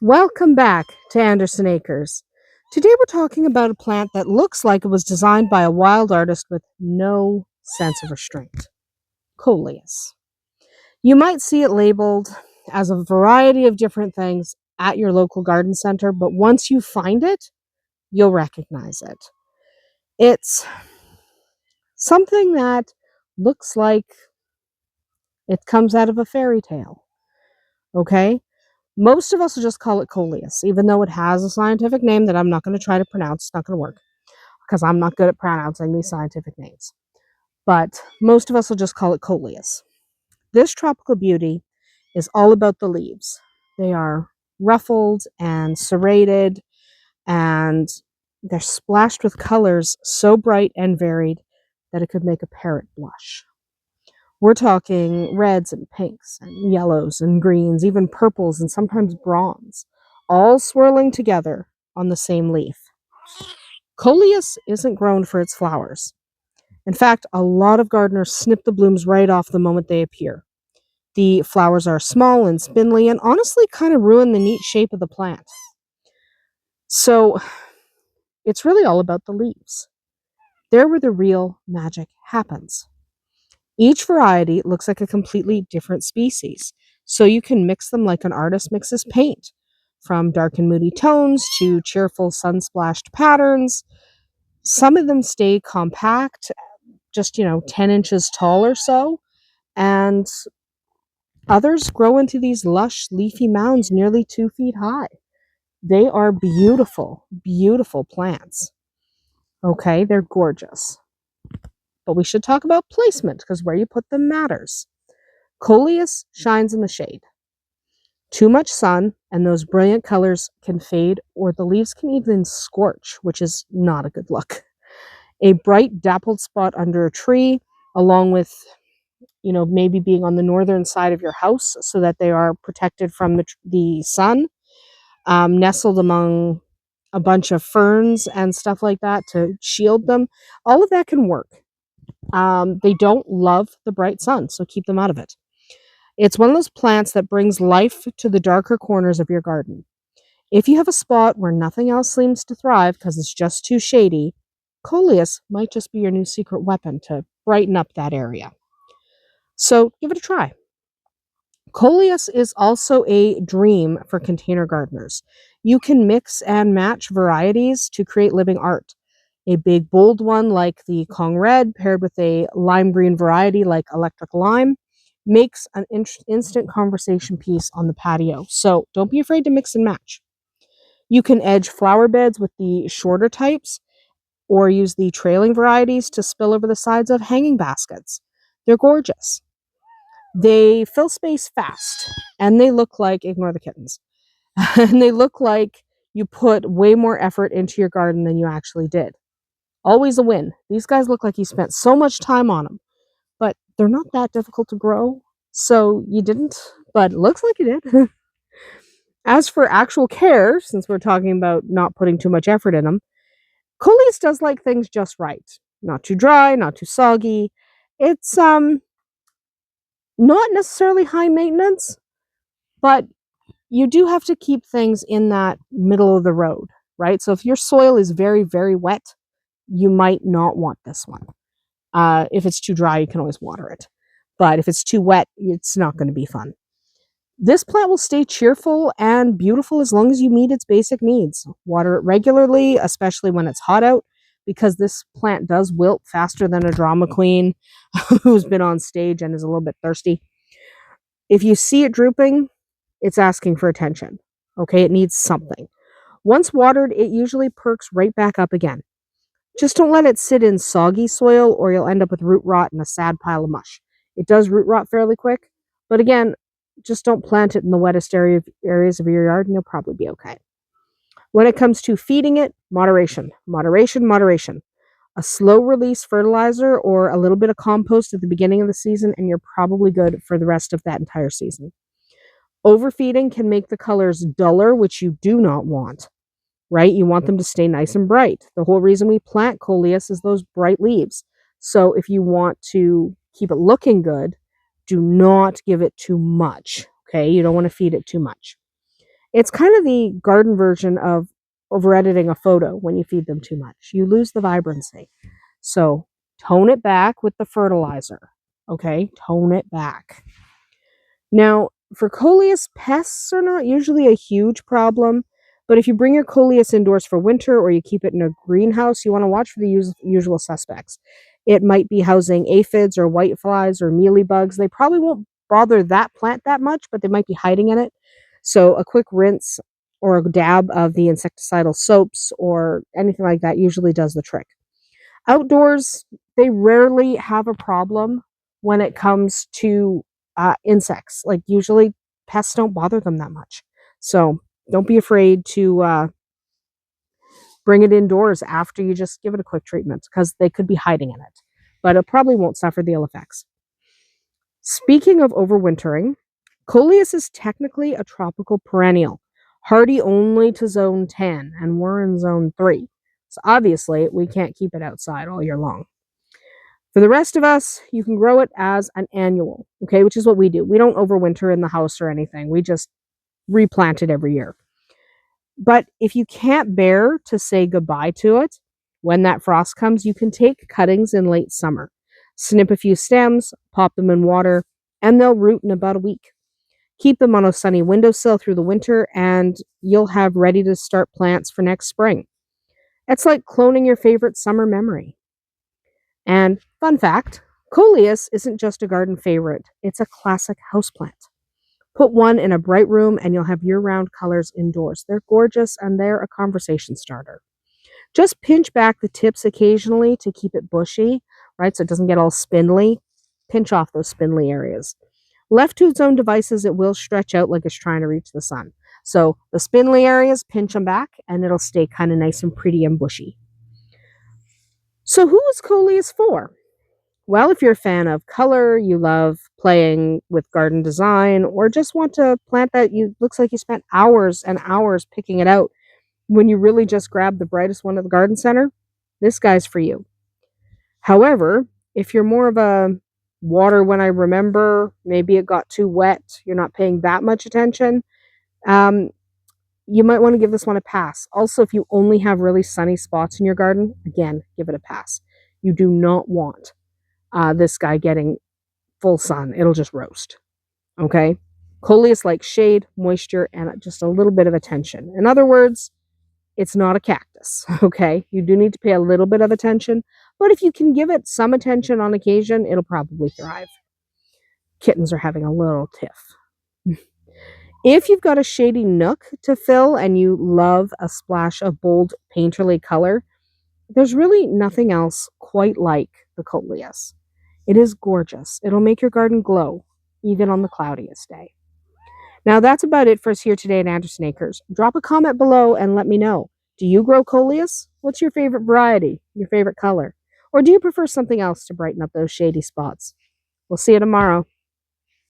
Welcome back to Andersen Acres. Today we're talking about a plant that looks like it was designed by a wild artist with no sense of restraint. Coleus. You might see it labeled as a variety of different things at your local garden center, but once you find it, you'll recognize it. It's something that looks like it comes out of a fairy tale, okay? Most of us will just call it Coleus, even though it has a scientific name that I'm not going to try to pronounce. It's not going to work because I'm not good at pronouncing these scientific names. But most of us will just call it Coleus. This tropical beauty is all about the leaves. They are ruffled and serrated, and they're splashed with colors so bright and varied that it could make a parrot blush. We're talking reds and pinks and yellows and greens, even purples and sometimes bronze, all swirling together on the same leaf. Coleus isn't grown for its flowers. In fact, a lot of gardeners snip the blooms right off the moment they appear. The flowers are small and spindly and honestly kind of ruin the neat shape of the plant. So it's really all about the leaves. They're where the real magic happens. Each variety looks like a completely different species, so you can mix them like an artist mixes paint, from dark and moody tones to cheerful sun-splashed patterns. Some of them stay compact, just 10 inches tall or so, and others grow into these lush leafy mounds nearly 2 feet high. They are beautiful, beautiful plants. Okay, they're gorgeous. But we should talk about placement, because where you put them matters. Coleus shines in the shade. Too much sun and those brilliant colors can fade, or the leaves can even scorch, which is not a good look. A bright dappled spot under a tree, along with maybe being on the northern side of your house so that they are protected from the sun, nestled among a bunch of ferns and stuff like that to shield them. All of that can work. They don't love the bright sun, so keep them out of it. It's one of those plants that brings life to the darker corners of your garden. If you have a spot where nothing else seems to thrive because it's just too shady, Coleus might just be your new secret weapon to brighten up that area. So give it a try. Coleus is also a dream for container gardeners. You can mix and match varieties to create living art. A big bold one like the Kong Red paired with a lime green variety like Electric Lime makes an instant conversation piece on the patio. So don't be afraid to mix and match. You can edge flower beds with the shorter types or use the trailing varieties to spill over the sides of hanging baskets. They're gorgeous. They fill space fast, and they look like, ignore the kittens, and they look like you put way more effort into your garden than you actually did. Always a win. These guys look like you spent so much time on them, but they're not that difficult to grow, so you didn't, but it looks like you did. As for actual care, since we're talking about not putting too much effort in them, Coleus does like things just right. Not too dry, not too soggy. It's not necessarily high maintenance, but you do have to keep things in that middle of the road, right? So if your soil is very, very wet, you might not want this one. If it's too dry, you can always water it. But if it's too wet, it's not going to be fun. This plant will stay cheerful and beautiful as long as you meet its basic needs. Water it regularly, especially when it's hot out, because this plant does wilt faster than a drama queen who's been on stage and is a little bit thirsty. If you see it drooping, it's asking for attention. Okay, it needs something. Once watered, it usually perks right back up again. Just don't let it sit in soggy soil or you'll end up with root rot and a sad pile of mush. It does root rot fairly quick, but again, just don't plant it in the wettest areas of your yard and you'll probably be okay. When it comes to feeding it, moderation, moderation, moderation. A slow release fertilizer or a little bit of compost at the beginning of the season and you're probably good for the rest of that entire season. Overfeeding can make the colors duller, which you do not want, right? You want them to stay nice and bright. The whole reason we plant Coleus is those bright leaves. So if you want to keep it looking good, do not give it too much, okay? You don't want to feed it too much. It's kind of the garden version of over editing a photo when you feed them too much. You lose the vibrancy. So tone it back with the fertilizer. Okay, tone it back. Now, for Coleus, pests are not usually a huge problem, but if you bring your Coleus indoors for winter or you keep it in a greenhouse, you want to watch for the usual suspects. It might be housing aphids or whiteflies or mealybugs. They probably won't bother that plant that much, but they might be hiding in it. So a quick rinse or a dab of the insecticidal soaps or anything like that usually does the trick. Outdoors, they rarely have a problem when it comes to insects. Like usually pests don't bother them that much. So don't be afraid to bring it indoors after you just give it a quick treatment because they could be hiding in it. But it probably won't suffer the ill effects. Speaking of overwintering, Coleus is technically a tropical perennial, hardy only to zone 10, and we're in zone 3. So obviously, we can't keep it outside all year long. For the rest of us, you can grow it as an annual, okay, which is what we do. We don't overwinter in the house or anything. We just replant it every year. But if you can't bear to say goodbye to it, when that frost comes, you can take cuttings in late summer, snip a few stems, pop them in water, and they'll root in about a week. Keep them on a sunny windowsill through the winter, and you'll have ready to start plants for next spring. It's like cloning your favorite summer memory. And fun fact, Coleus isn't just a garden favorite, it's a classic houseplant. Put one in a bright room and you'll have year-round colors indoors. They're gorgeous and they're a conversation starter. Just pinch back the tips occasionally to keep it bushy, right? So it doesn't get all spindly. Pinch off those spindly areas. Left to its own devices, it will stretch out like it's trying to reach the sun. So the spindly areas, pinch them back and it'll stay kind of nice and pretty and bushy. So who is Coleus for? Well, if you're a fan of color, you love playing with garden design, or just want to plant that you looks like you spent hours and hours picking it out when you really just grabbed the brightest one at the garden center, this guy's for you. However, if you're more of a water when I remember, maybe it got too wet, you're not paying that much attention, um, you might want to give this one a pass. Also, if you only have really sunny spots in your garden, again, give it a pass. You do not want this guy getting full sun. It'll just roast. Okay? Coleus likes shade, moisture, and just a little bit of attention. In other words, it's not a cactus. Okay? You do need to pay a little bit of attention, but if you can give it some attention on occasion, it'll probably thrive. Kittens are having a little tiff. If you've got a shady nook to fill and you love a splash of bold painterly color, there's really nothing else quite like the Coleus. It is gorgeous. It'll make your garden glow, even on the cloudiest day. Now, that's about it for us here today at Andersen Acres. Drop a comment below and let me know. Do you grow Coleus? What's your favorite variety? Your favorite color? Or do you prefer something else to brighten up those shady spots? We'll see you tomorrow.